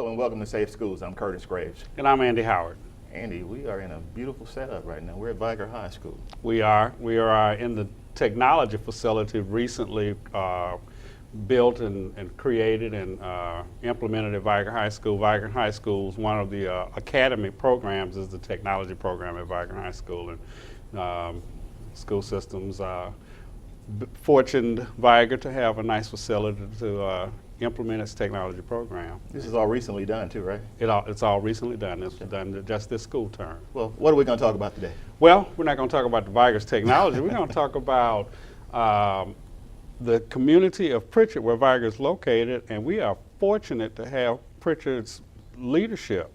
and welcome to Safe Schools. I'm Curtis Graves. And I'm Andy Howard. Andy, we are in a beautiful setup right now. We're at Vigor High School. We are in the technology facility recently built and created and implemented at Vigor High School. Vigor High School is one of the academy programs, is the technology program at Vigor High School. And school systems fortuned Vigor to have a nice facility to implement its technology program. This is all recently done too, right? It's all recently done. It's done just this school term. Well, what are we going to talk about today? Well, we're not going to talk about the Vigor's technology. We're going to talk about the community of Prichard, where Vigor is located, and we are fortunate to have Prichard's leadership,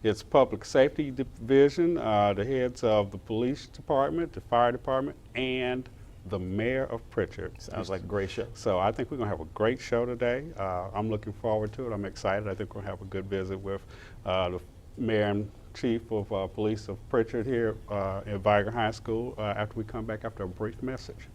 its public safety division, the heads of the police department, the fire department, and the mayor of Prichard. Sounds like a great show. So I think we're going to have a great show today. I'm looking forward to it. I'm excited. I think we're going to have a good visit with the mayor and chief of police of Prichard here at Vigor High School after we come back after a brief message.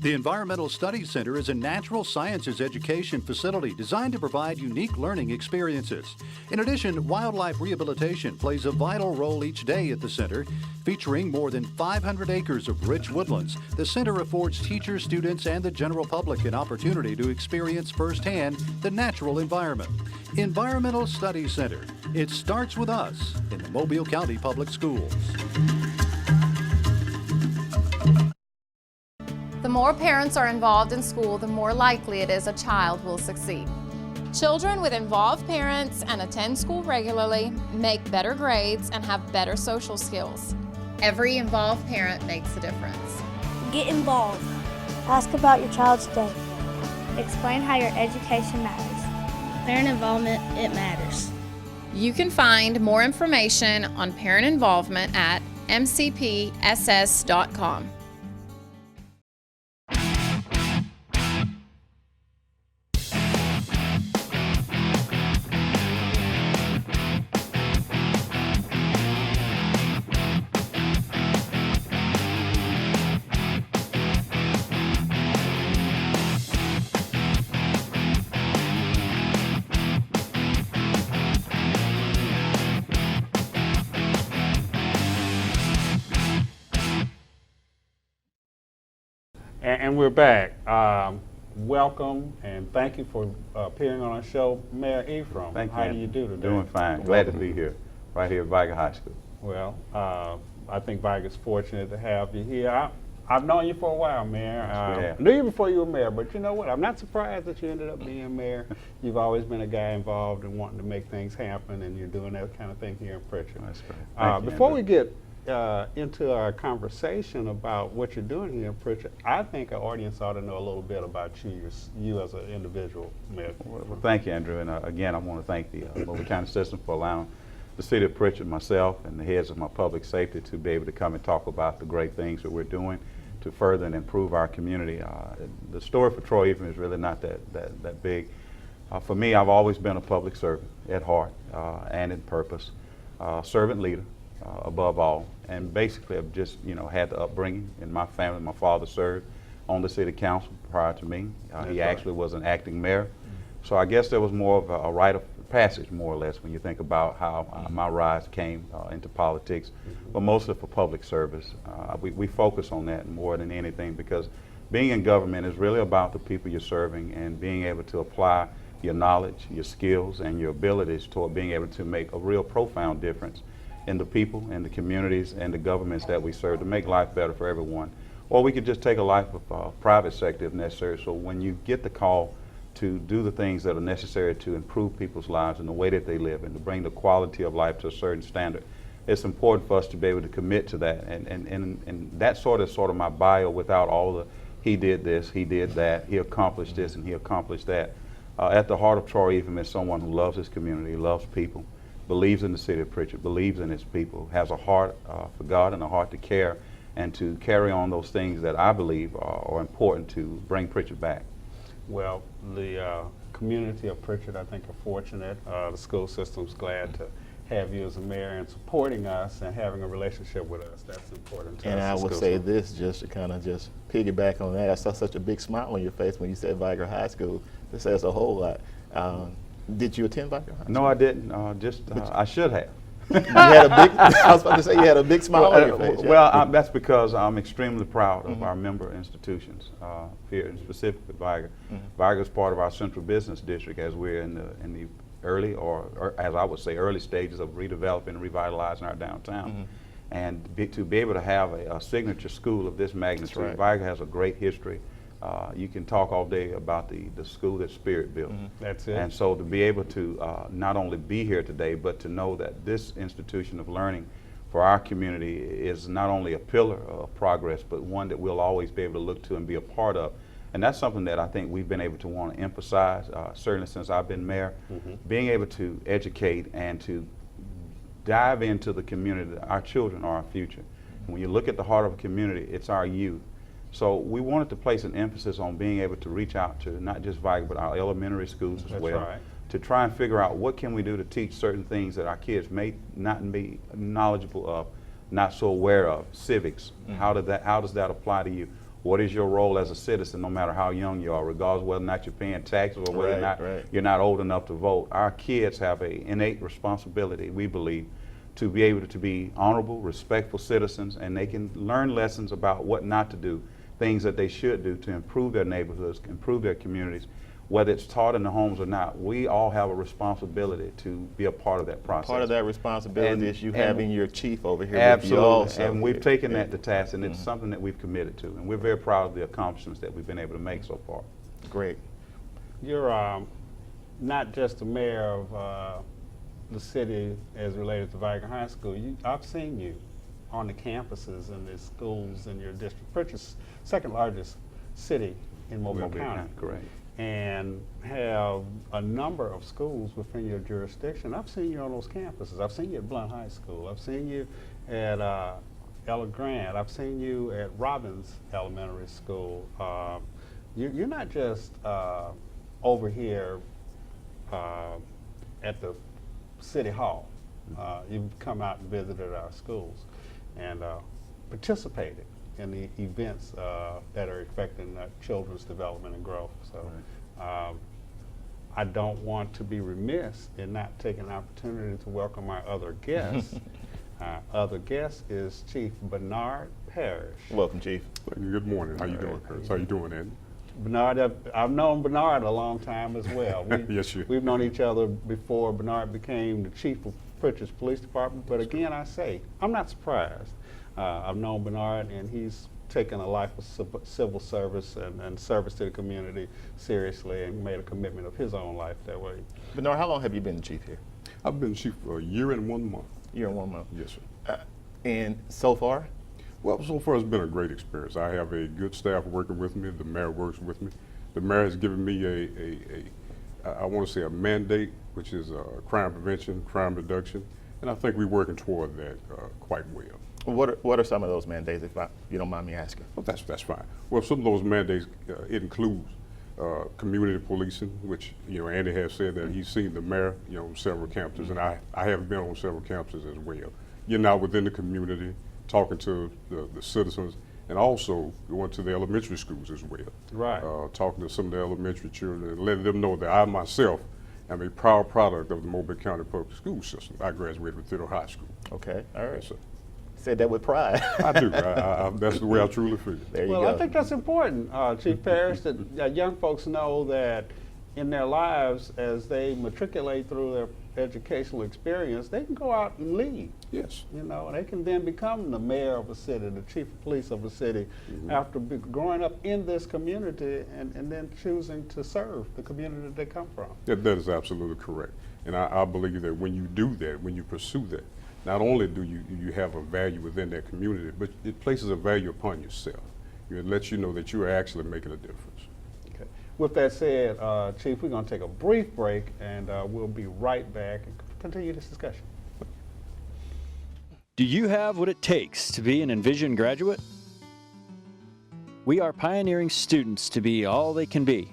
The Environmental Studies Center is a natural sciences education facility designed to provide unique learning experiences. In addition, wildlife rehabilitation plays a vital role each day at the center. Featuring more than 500 acres of rich woodlands, the center affords teachers, students, and the general public an opportunity to experience firsthand the natural environment. Environmental Studies Center. It starts with us in the Mobile County Public Schools. The more parents are involved in school, the more likely it is a child will succeed. Children with involved parents and attend school regularly make better grades and have better social skills. Every involved parent makes a difference. Get involved. Ask about your child's day. Explain how your education matters. Parent involvement, it matters. You can find more information on parent involvement at mcpss.com. And we're back. Welcome and thank you for appearing on our show, Mayor Ephriam. Thank you. How do you do today? Doing fine. Glad to be here, right here at Vigor High School. Well, I think Vigor's fortunate to have you here. I've known you for a while, Mayor. I knew you before you were mayor, but you know what? I'm not surprised that you ended up being mayor. You've always been a guy involved in wanting to make things happen, and you're doing that kind of thing here in Prichard. That's right. Before we get into our conversation about what you're doing here in Prichard, I think our audience ought to know a little bit about you as an individual, Mayor. Well, thank you, Andrew. And again, I want to thank the Mobile County system for allowing the city of Prichard, myself, and the heads of my public safety to be able to come and talk about the great things that we're doing to further and improve our community. The story for Troy Ephriam is really not that big. For me, I've always been a public servant at heart and in purpose, servant leader above all, and basically I've just had the upbringing in my family. My father served on the city council prior to me. He actually was an acting mayor. So I guess there was more of a rite of passage, more or less, when you think about how my rise came into politics, but mostly for public service. We focus on that more than anything because being in government is really about the people you're serving and being able to apply your knowledge, your skills, and your abilities toward being able to make a real profound difference in the people and the communities and the governments that we serve to make life better for everyone. Or we could just take a life of private sector if necessary. So when you get the call to do the things that are necessary to improve people's lives and the way that they live and to bring the quality of life to a certain standard, it's important for us to be able to commit to that. And that's sort of my bio without all the he did this, he did that, he accomplished this and he accomplished that. At the heart of Troy Ephriam is someone who loves his community, loves people, believes in the city of Prichard, believes in its people, has a heart for God and a heart to care and to carry on those things that I believe are important to bring Prichard back. Well, the community of Prichard, I think, are fortunate. The school system's glad to have you as a mayor and supporting us and having a relationship with us. That's important to us. And I would say this, just to kind of just piggyback on that, I saw such a big smile on your face when you said Vigor High School. That says a whole lot. Did you attend Vigor High? No, I didn't. I should have. You had a big, I was about to say you had a big smile on your face. Well, that's because I'm extremely proud of our member institutions here, and specifically Vigor. Vigor is part of our central business district as we're in the early, or as I would say, early stages of redeveloping and revitalizing our downtown. And to be able to have a signature school of this magnitude, right. Vigor has a great history. You can talk all day about the school that Spirit built. That's it. And so to be able to not only be here today, but to know that this institution of learning for our community is not only a pillar of progress, but one that we'll always be able to look to and be a part of. And that's something that I think we've been able to want to emphasize, certainly since I've been mayor, being able to educate and to dive into the community. Our children are our future. When you look at the heart of a community, it's our youth. So we wanted to place an emphasis on being able to reach out to not just Vigor, but our elementary schools as well, right. to try and figure out what can we do to teach certain things that our kids may not be knowledgeable of, not so aware of. Civics, how does that apply to you? What is your role as a citizen, no matter how young you are, regardless of whether or not you're paying taxes or whether or not you're not old enough to vote? Our kids have an innate responsibility, we believe, to be able to be honorable, respectful citizens, and they can learn lessons about what not to do, things that they should do to improve their neighborhoods, improve their communities, whether it's taught in the homes or not. We all have a responsibility to be a part of that process. Part of that responsibility is you having your chief over here absolutely, with you also. and we've taken that to task, and it's something that we've committed to, and we're very proud of the accomplishments that we've been able to make so far. Great. You're not just the mayor of the city as related to Vigor High School. I've seen you on the campuses and the schools in your district. Prichard is second largest city in Mobile County. Correct. And have a number of schools within your jurisdiction. I've seen you on those campuses. I've seen you at Blount High School. I've seen you at Ella Grant. I've seen you at Robbins Elementary School. You're not just over here at the City Hall. You've come out and visited our schools and participated in the events that are affecting children's development and growth. So I don't want to be remiss in not taking an opportunity to welcome our other guests. Other guest is Chief Bernard Parrish. Welcome, Chief. Good morning. How you doing, Curt? How you doing, Andy? Bernard, I've known Bernard a long time as well. Yes, you. We've known each other before Bernard became the chief of Prichard's Police Department. But again, I say, I'm not surprised. I've known Bernard, and he's taken a life of civil service and service to the community seriously, and made a commitment of his own life that way. Bernard, how long have you been the chief here? I've been chief for a year and 1 month. Year and 1 month. Yes, sir. And so far? Well, so far it's been a great experience. I have a good staff working with me. The mayor works with me. The mayor has given me I want to say a mandate, which is crime prevention, crime reduction, and I think we're working toward that quite well. What are some of those mandates, if you don't mind me asking? Well, that's fine. Well, some of those mandates, it includes community policing, which, Andy has said that he's seen the mayor, on several campuses, and I have been on several campuses as well. Getting out within the community, talking to the citizens, and also going to the elementary schools as well. Right. Talking to some of the elementary children and letting them know that I myself am a proud product of the Mobile County Public School System. I graduated from Theodore High School. Okay, all right. Yes, sir. Said that with pride. I do. That's the way I truly feel. There you well, go. I think that's important, Chief Parrish, that young folks know that in their lives, as they matriculate through their educational experience, they can go out and lead. Yes. And they can then become the mayor of a city, the chief of police of a city, after growing up in this community and then choosing to serve the community that they come from. That is absolutely correct. And I believe that when you do that, when you pursue that, not only do you have a value within that community, but it places a value upon yourself. It lets you know that you are actually making a difference. Okay. With that said, Chief, we're going to take a brief break, and we'll be right back and continue this discussion. Do you have what it takes to be an Envision graduate? We are pioneering students to be all they can be,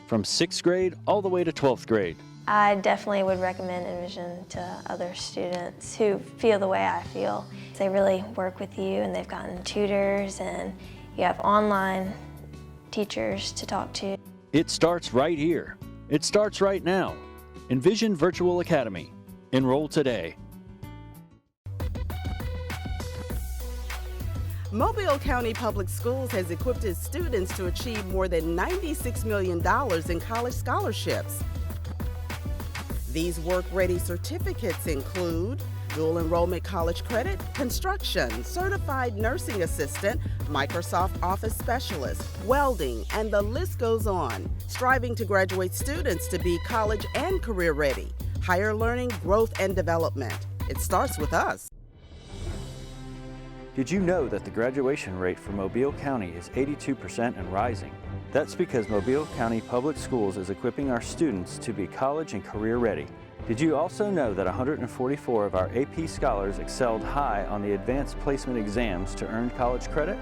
from 6th grade all the way to 12th grade. I definitely would recommend Envision to other students who feel the way I feel. They really work with you, and they've gotten tutors, and you have online teachers to talk to. It starts right here. It starts right now. Envision Virtual Academy. Enroll today. Mobile County Public Schools has equipped its students to achieve more than $96 million in college scholarships. These work-ready certificates include dual enrollment college credit, construction, certified nursing assistant, Microsoft Office specialist, welding, and the list goes on. Striving to graduate students to be college and career ready. Higher learning, growth, and development. It starts with us. Did you know that the graduation rate for Mobile County is 82% and rising? That's because Mobile County Public Schools is equipping our students to be college and career ready. Did you also know that 144 of our AP scholars excelled high on the advanced placement exams to earn college credit?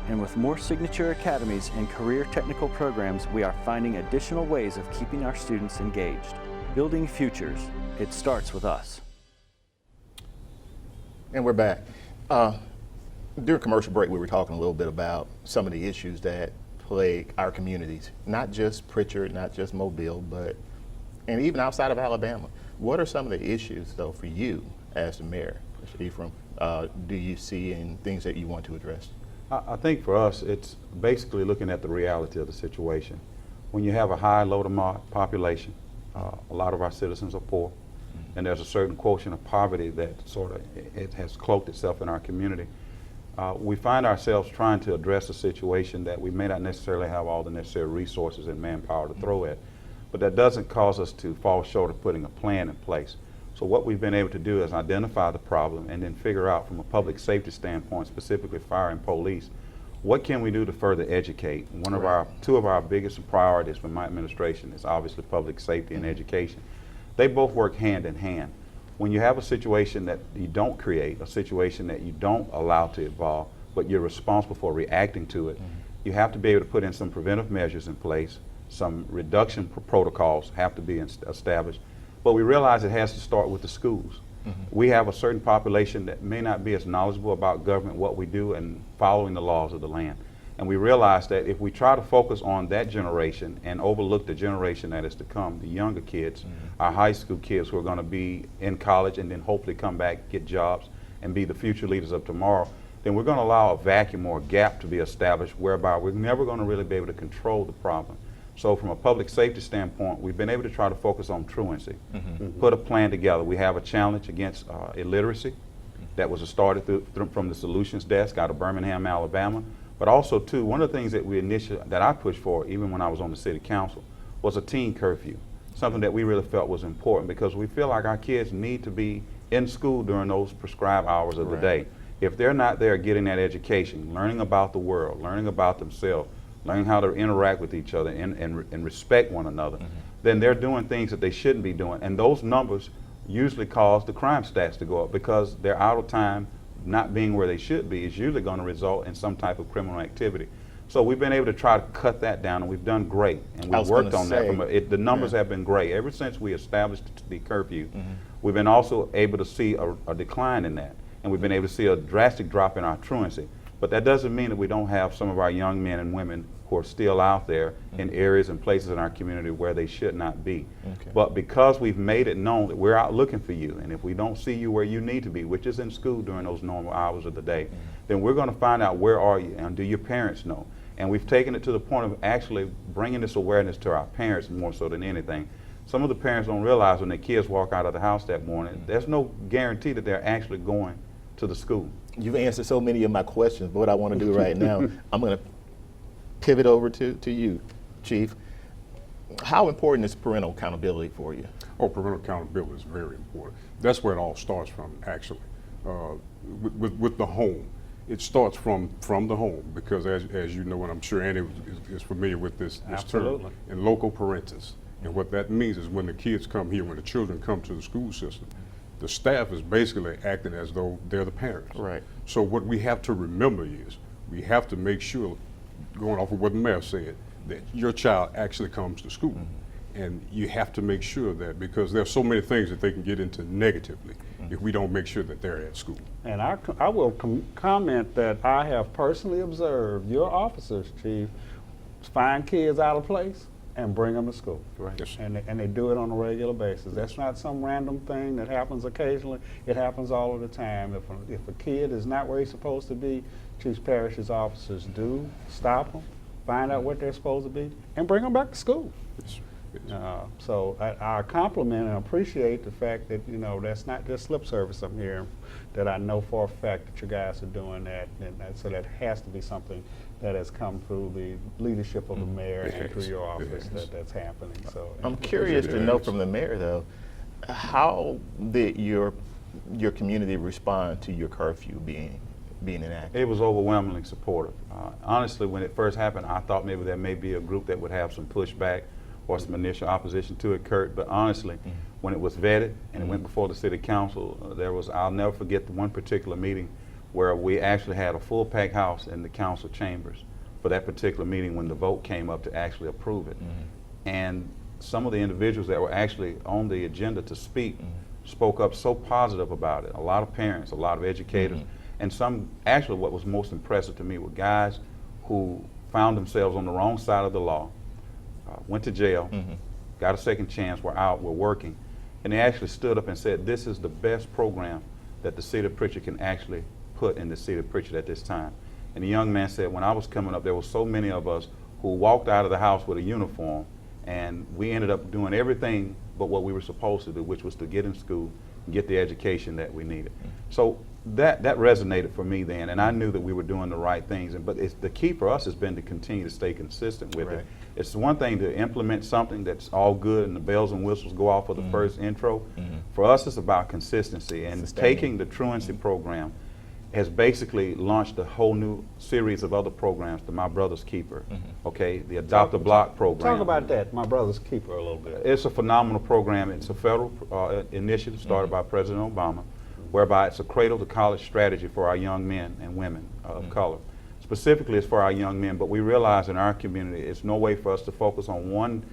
And with more signature academies and career technical programs, we are finding additional ways of keeping our students engaged. Building futures, it starts with us. And we're back. During commercial break, we were talking a little bit about some of the issues that plague our communities, not just Prichard, not just Mobile, and even outside of Alabama. What are some of the issues, though, for you as the mayor, Mr. Ephriam, do you see in things that you want to address? I think for us, it's basically looking at the reality of the situation. When you have a high low to population, a lot of our citizens are poor, and there's a certain quotient of poverty that it has cloaked itself in our community. We find ourselves trying to address a situation that we may not necessarily have all the necessary resources and manpower to throw at, but that doesn't cause us to fall short of putting a plan in place. So what we've been able to do is identify the problem and then figure out from a public safety standpoint, specifically fire and police, what can we do to further educate? Two of our biggest priorities for my administration is obviously public safety and education. They both work hand in hand. When you have a situation that you don't create, a situation that you don't allow to evolve, but you're responsible for reacting to it, you have to be able to put in some preventive measures in place, some reduction protocols have to be established, but we realize it has to start with the schools. We have a certain population that may not be as knowledgeable about government, what we do, and following the laws of the land. And we realize that if we try to focus on that generation and overlook the generation that is to come, the younger kids, our high school kids who are going to be in college and then hopefully come back, get jobs, and be the future leaders of tomorrow, then we're going to allow a vacuum or a gap to be established whereby we're never going to really be able to control the problem. So from a public safety standpoint, we've been able to try to focus on truancy, put a plan together. We have a challenge against illiteracy that was started from the Solutions Desk out of Birmingham, Alabama. But also, too, one of the things that I pushed for, even when I was on the city council, was a teen curfew, something that we really felt was important because we feel like our kids need to be in school during those prescribed hours of the day. If they're not there getting that education, learning about the world, learning about themselves, learning how to interact with each other and respect one another, then they're doing things that they shouldn't be doing. And those numbers usually cause the crime stats to go up because they're out of time. Not being where they should be is usually going to result in some type of criminal activity. So we've been able to try to cut that down, and we've done great. And we've worked on that. The numbers have been great. Ever since we established the curfew, we've been also able to see a decline in that. And we've been able to see a drastic drop in our truancy. But that doesn't mean that we don't have some of our young men and women who are still out there in areas and places in our community where they should not be. But because we've made it known that we're out looking for you, and if we don't see you where you need to be, which is in school during those normal hours of the day, then we're going to find out where are you and do your parents know. And we've taken it to the point of actually bringing this awareness to our parents more so than anything. Some of the parents don't realize when their kids walk out of the house that morning, there's no guarantee that they're actually going to the school. You've answered so many of my questions, but what I want to do right now, I'm going to pivot over to you, Chief. How important is parental accountability for you? Oh, parental accountability is very important. That's where it all starts from, actually, with the home. It starts from the home because, as you know, and I'm sure Andy is familiar with this term, in loco parentis. And what that means is when the kids come here, when the children come to the school system, the staff is basically acting as though they're the parents. Right. So what we have to remember is we have to make sure, going off of what the mayor said, that your child actually comes to school. And you have to make sure that, because there's so many things that they can get into negatively if we don't make sure that they're at school. And I will comment that I have personally observed your officers, Chief, find kids out of place and bring them to school. Correct. Yes, sir. And they do it on a regular basis. That's not some random thing that happens occasionally. It happens all of the time. If a kid is not where he's supposed to be, Chief Parrish's officers do stop them, find out what they're supposed to be, and bring them back to school. Yes, sir. Yes, sir. So I compliment and appreciate the fact that, you know, that's not just lip service I'm hearing, that I know for a fact that you guys are doing that, and so that has to be something that has come through the leadership of the mayor and through your office that's happening. So I'm curious to know from the mayor, though, how did your community respond to your curfew being enacted? It was overwhelmingly supportive. Honestly, when it first happened, I thought maybe there may be a group that would have some pushback or some initial opposition to it, Curt. But honestly, when it was vetted and it went before the city council, I'll never forget the one particular meeting where we actually had a full packed house in the council chambers for that particular meeting when the vote came up to actually approve it. And some of the individuals that were actually on the agenda to speak spoke up so positive about it. A lot of parents, a lot of educators, and some, actually what was most impressive to me were guys who found themselves on the wrong side of the law, went to jail, got a second chance, were out, were working, and they actually stood up and said, this is the best program that the city of Prichard can actually put in the city of Prichard at this time. And the young man said, when I was coming up, there were so many of us who walked out of the house with a uniform, and we ended up doing everything but what we were supposed to do, which was to get in school and get the education that we needed. So that resonated for me then, and I knew that we were doing the right things. But the key for us has been to continue to stay consistent with it. It's one thing to implement something that's all good and the bells and whistles go off for the first intro. For us, it's about consistency, and taking the truancy program has basically launched a whole new series of other programs, the My Brother's Keeper, okay, the Adopt a Block program. Talk about that, My Brother's Keeper, a little bit. It's a phenomenal program. It's a federal initiative started by President Obama, whereby it's a cradle to college strategy for our young men and women of color. Specifically, it's for our young men, but we realize in our community it's no way for us to focus on one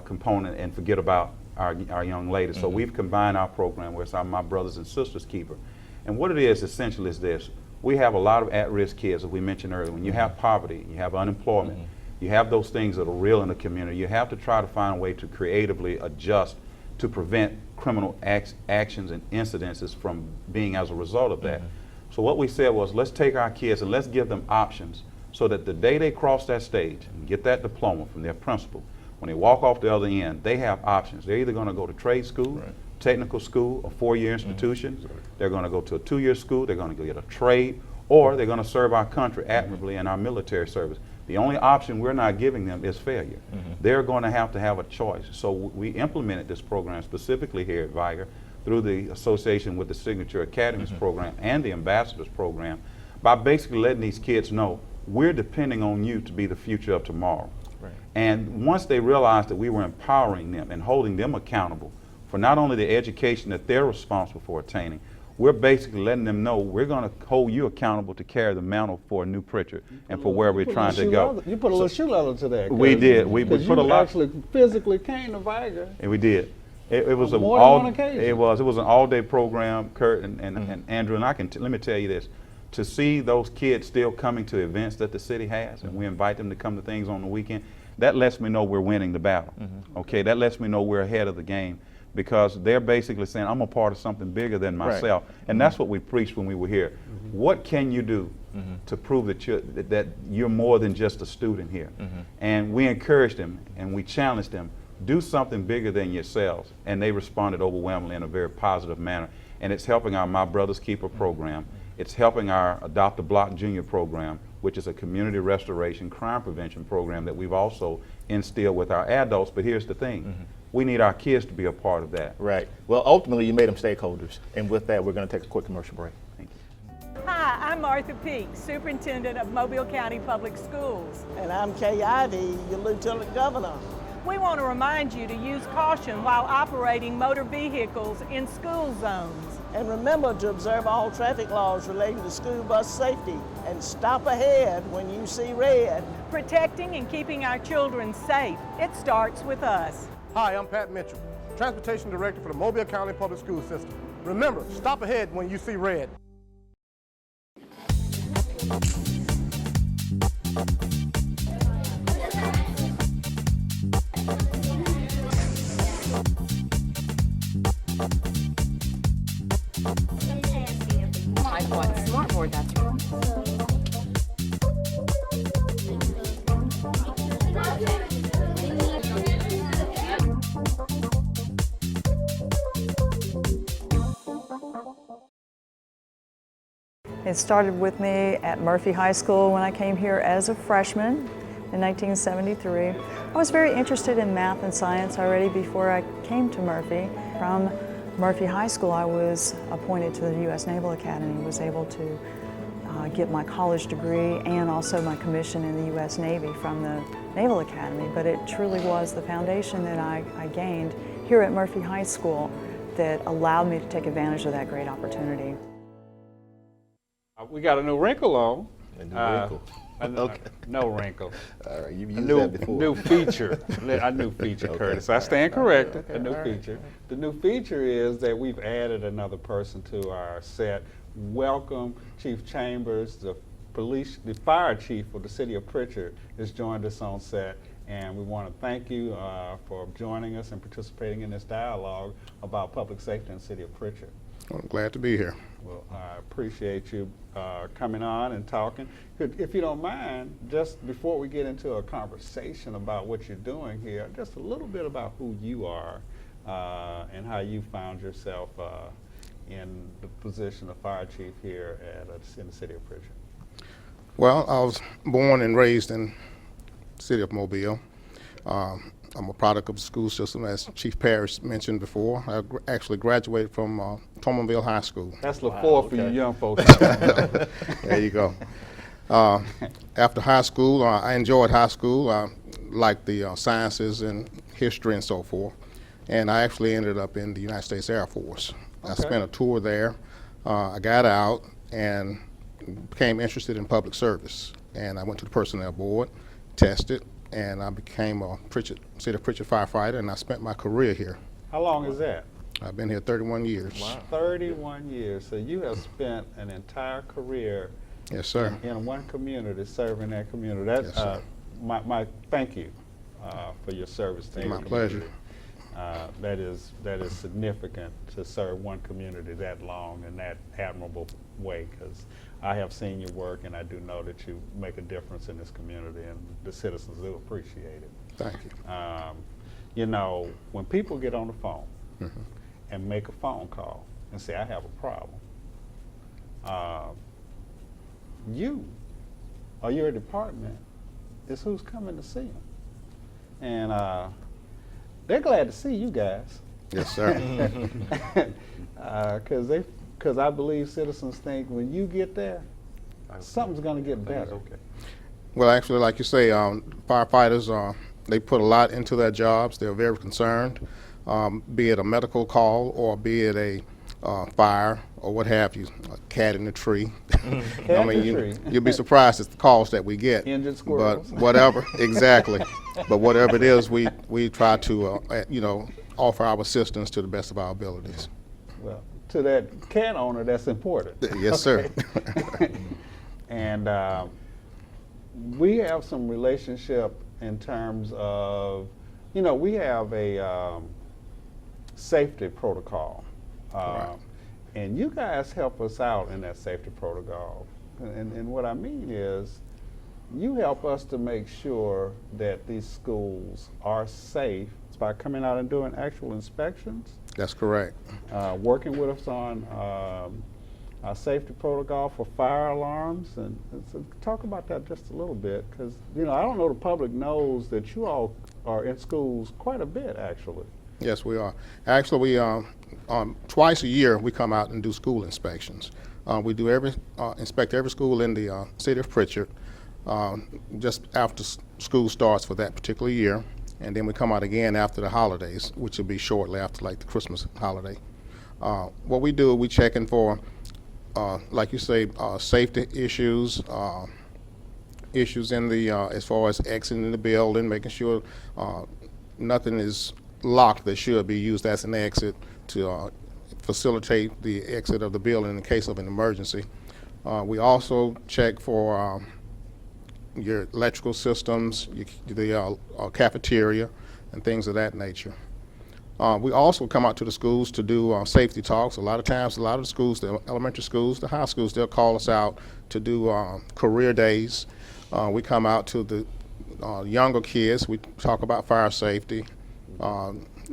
component and forget about our young ladies. So we've combined our program where it's our My Brothers and Sisters Keeper. And what it is essentially is this: we have a lot of at-risk kids, as we mentioned earlier. When you have poverty, you have unemployment, you have those things that are real in the community, you have to try to find a way to creatively adjust to prevent criminal actions and incidences from being as a result of that. So what we said was, let's take our kids and let's give them options so that the day they cross that stage and get that diploma from their principal, when they walk off the other end, they have options. They're either going to go to trade school, technical school, a 4-year institution. They're going to go to a 2-year school. They're going to get a trade, or they're going to serve our country admirably in our military service. The only option we're not giving them is failure. They're going to have a choice. So we implemented this program specifically here at Vigor through the association with the Signature Academies program and the Ambassadors program, by basically letting these kids know we're depending on you to be the future of tomorrow. And once they realized that we were empowering them and holding them accountable for not only the education that they're responsible for attaining, we're basically letting them know we're going to hold you accountable to carry the mantle for a new Prichard and for where we're trying to go. You put a little shoe leather to that. We did. We put a lot. Actually physically came to Vigor. And we did. It was more than one occasion. It was an all-day program, Curt and Andrew, and let me tell you this: to see those kids still coming to events that the city has, and we invite them to come to things on the weekend, that lets me know we're winning the battle. Okay, that lets me know we're ahead of the game, because they're basically saying, I'm a part of something bigger than myself. And that's what we preached when we were here. What can you do to prove that you're more than just a student here? And we encouraged them and we challenged them, do something bigger than yourselves. And they responded overwhelmingly in a very positive manner. And it's helping our My Brother's Keeper program. It's helping our Adopt a Block Junior program, which is a community restoration crime prevention program that we've also instilled with our adults. But here's the thing. We need our kids to be a part of that. Right. Well, ultimately, you made them stakeholders. And with that, we're going to take a quick commercial break. Thank you. Hi, I'm Martha Peake, Superintendent of Mobile County Public Schools. And I'm Kay Ivey, your Lieutenant Governor. We want to remind you to use caution while operating motor vehicles in school zones. And remember to observe all traffic laws relating to school bus safety and stop ahead when you see red. Protecting and keeping our children safe, it starts with us. Hi, I'm Pat Mitchell, Transportation Director for the Mobile County Public School System. Remember, stop ahead when you see red. It started with me at Murphy High School when I came here as a freshman in 1973. I was very interested in math and science already before I came to Murphy. From Murphy High School, I was appointed to the U.S. Naval Academy, was able to get my college degree and also my commission in the U.S. Navy from the Naval Academy, but it truly was the foundation that I gained here at Murphy High School that allowed me to take advantage of that great opportunity. We got a new wrinkle on. A new wrinkle. Okay. No wrinkle. All right, you've used that before. New feature. A new feature, Okay. Curtis. I stand corrected. Okay, a new feature. The new feature is that we've added another person to our set. Welcome, Chief Chambers, the fire chief of the city of Prichard, has joined us on set, and we want to thank you for joining us and participating in this dialogue about public safety in the city of Prichard. Well, I'm glad to be here. Well, I appreciate you coming on and talking. If you don't mind, just before we get into a conversation about what you're doing here, just a little bit about who you are and how you found yourself in the position of fire chief here in the city of Prichard. Well, I was born and raised in the city of Mobile. I'm a product of the school system, as Chief Parrish mentioned before. I actually graduated from Tomonville High School. That's LaFour for you young folks. There you go. After high school, I enjoyed high school. I liked the sciences and history and so forth. And I actually ended up in the United States Air Force. I spent a tour there. I got out and became interested in public service. And I went to the personnel board, tested, and I became a City of Prichard firefighter, and I spent my career here. How long is that? I've been here 31 years. Wow. 31 years. So you have spent an entire career Yes, sir. in one community, serving that community. That, Yes, sir. My thank you for your service to My your pleasure. community. That is significant to serve one community that long in that admirable way, because I have seen your work, and I do know that you make a difference in this community, and the citizens do appreciate it. Thank you. You know, when people get on the phone and make a phone call and say, I have a problem, you or your department is who's coming to see them. And they're glad to see you guys. Yes, sir. Because I believe citizens think when you get there, something's going to get better. Okay. Well, actually, like you say, firefighters, they put a lot into their jobs. They're very concerned, be it a medical call or be it a fire or what have you, a cat in the tree. I mean, you'll be surprised at the calls that we get. Injured squirrels. But whatever, exactly. But whatever it is, we try to, offer our assistance to the best of our abilities. Well, to that cat owner, that's important. Yes, sir. And we have some relationship in terms of, we have a safety protocol. Right. And you guys help us out in that safety protocol. And what I mean is, you help us to make sure that these schools are safe by coming out and doing actual inspections. That's correct. Working with us on our safety protocol for fire alarms, and so talk about that just a little bit, because I don't know the public knows that you all are in schools quite a bit, actually. Yes, we are. Actually, we twice a year we come out and do school inspections. We do inspect every school in the city of Prichard just after school starts for that particular year, and then we come out again after the holidays, which will be shortly after, like, the Christmas holiday. What we do, we check in for, like you say, safety issues, issues in the as far as exiting the building, making sure nothing is locked that should be used as an exit to facilitate the exit of the building in case of an emergency. We also check for your electrical systems, the cafeteria, and things of that nature. We also come out to the schools to do safety talks. A lot of times, a lot of the schools, the elementary schools, the high schools, they'll call us out to do career days. We come out to the younger kids. We talk about fire safety.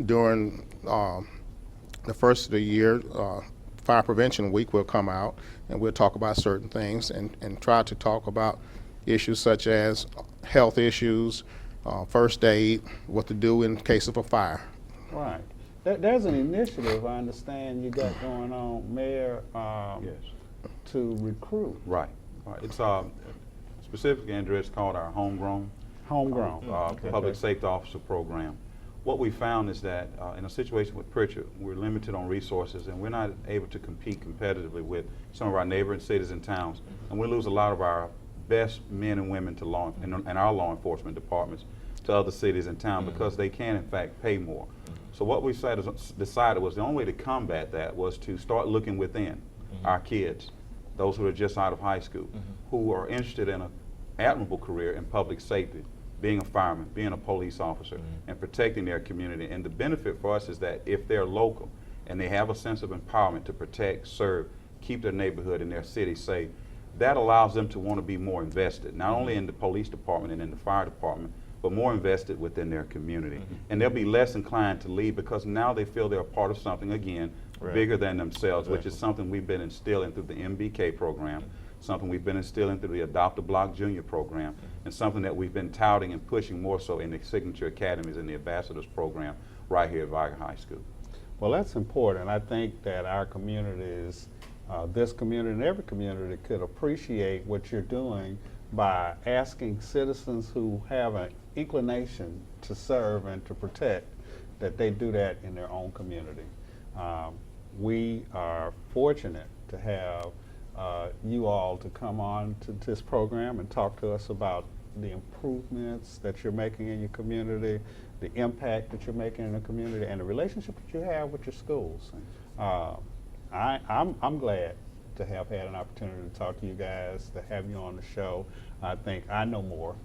During the first of the year, Fire Prevention Week, we'll come out and we'll talk about certain things and try to talk about issues such as health issues, first aid, what to do in case of a fire. Right. There's an initiative I understand you got going on, Mayor, Yes. to recruit. Right. It's specifically, Andrew, it's called our Homegrown Public Safety Officer Program. What we found is that in a situation with Prichard, we're limited on resources and we're not able to compete competitively with some of our neighboring cities and towns. And we lose a lot of our best men and women to and our law enforcement departments to other cities and towns because they can in fact pay more. So what we decided was the only way to combat that was to start looking within our kids, those who are just out of high school, who are interested in an admirable career in public safety, being a fireman, being a police officer, and protecting their community. And the benefit for us is that if they're local and they have a sense of empowerment to protect, serve, keep their neighborhood and their city safe, that allows them to want to be more invested, not only in the police department and in the fire department, but more invested within their community. And they'll be less inclined to leave because now they feel they're a part of something, again, bigger than themselves, which is something we've been instilling through the MBK program, something we've been instilling through the Adopt a Block Junior program, and something that we've been touting and pushing more so in the Signature Academies and the Ambassadors program right here at Vigor High School. Well, that's important. I think that our communities, this community and every community could appreciate what you're doing by asking citizens who have an inclination to serve and to protect that they do that in their own community. We are fortunate to have you all to come on to this program and talk to us about the improvements that you're making in your community, the impact that you're making in the community, and the relationship that you have with your schools. I'm glad to have had an opportunity to talk to you guys, to have you on the show. I think I know more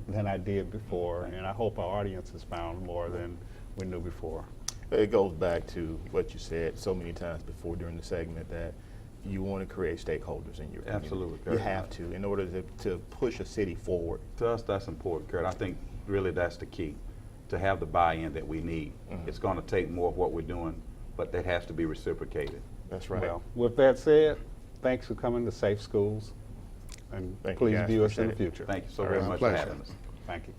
than I did before, and I hope our audience has found more than we knew before. It goes back to what you said so many times before during the segment, that you want to create stakeholders in your community. Absolutely. You have to, in order to push a city forward. To us, that's important, Curt. I think really that's the key, to have the buy-in that we need. It's going to take more of what we're doing, but that has to be reciprocated. That's right. Well, with that said, thanks for coming to Safe Schools, and please view us in the future. Thank you so very much for having us. Thank you.